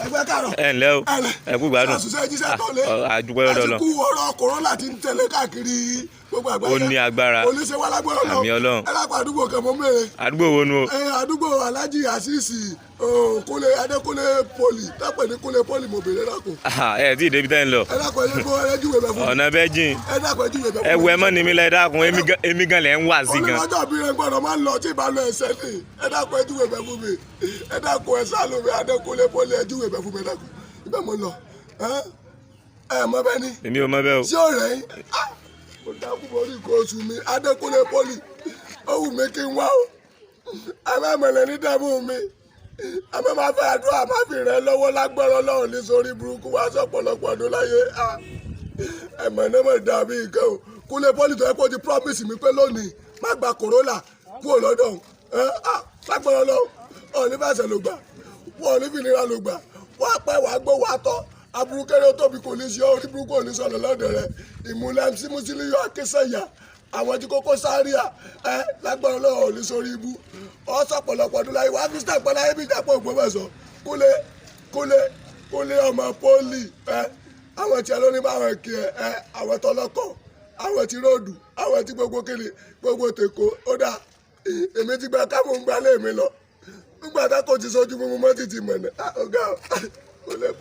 ẹgbẹ́ kàrọ̀. ẹ ǹlẹ́ o ẹ kú gbádùn. àṣùṣe jíṣẹ́ tó lé. àdúgbò lọ́dọ̀ lọ. àsìkò ọ̀rọ̀ kòrónà ti ń tẹ̀lé káàkiri gbogbo àgbáyé. ó ní agbára. oníṣẹ́ wa lágbára lọ. àmì Ọlọ́run. ẹ lápá àdúgbò kẹmọ́ mẹ́rin. àdúgbò wo nu o. àdúgbò Alhaji Asisi Kúnlé Adékúnlé poli tápẹ̀ ní Kúnlé poli mo bèrè lákò. ẹ tí ì débi tẹ́ ń lọ. ẹ dákun ẹ gbọ́ ẹ júwe bẹ fún mi. ọ̀nà bẹ́ẹ̀ jìn. ẹ dákun ẹ júwe bẹ fún mi. ẹ wọ ẹ mọ́ ni mi lẹ dákun èmi gan lẹ̀ ń wà sí gan. onímọ̀jọ́ bí rẹ gbọ́dọ̀ máa ń lọ tí ìbálò ẹsẹ̀ ní ẹ dákun ẹ júwe bẹ fún mi. ẹ dákun ẹ sálò mi Adékúnlé poli ẹ júwe bẹ fún mi ẹ dákun ibẹ̀ mo lọ. ẹ mọ bẹ́ẹ̀ ni. èmi ò mọ bẹ́ẹ̀ o. ṣé ọ̀rẹ́ yín mo dákú borí nǹkan oṣù mi Adékúnlé poli ó wù mí kí n wá o àmọ́ àmọ̀lẹ́ ní dààmú mi àmọ́ máa fẹ́ àdúrà máa fi rẹ̀ lọ́wọ́ lágbára Ọlọ́run ní sórí burúkú wá sọ̀pọ̀lọpọ̀ ọdún láyé ẹ̀mọ̀ náà mọ̀ dàbí nǹkan o Kúnlé poli tó yẹ kó ti promise mi pé lónìí má gba kòrónà kúrò lọ́dọ̀ lágbára Ọlọ́run ọ̀ ní fẹsẹ̀ ló gbà wọ́n ní fìnira ló gbà wọ́n á pẹ́ wàá gbó wàá tọ́ aburú kéré tóbi kò ní ṣe orí burúkú ò ní sọ̀rọ̀ lọ́dọ̀ rẹ̀ ìmúlẹ̀ símúsílẹ̀ yọ akẹ́sẹ̀yà àwọn tí kókó sáríà lágbára Ọlọ́run ò ní sórí ibú ọ̀sán pọ̀lọpọ̀ ọdún láyé wàá fi sítà pẹ́láyé bí ìjàpọ̀ Ògbómọ̀ṣọ́ Kúnlé ọmọ poli àwọn tí ẹ lóní bá àwọn kí àwọn tọlọ́kọ̀ àwọn tí róòdù àwọn tí gbogbo kéde gbogbo tèkó ó dà èmi ti gba kámú ń gbalẹ̀ mi lọ nígbà tá kò ti sojú mímú mọ́ títì mọ̀nà ọ̀gá ò lẹ́kọ̀ọ́.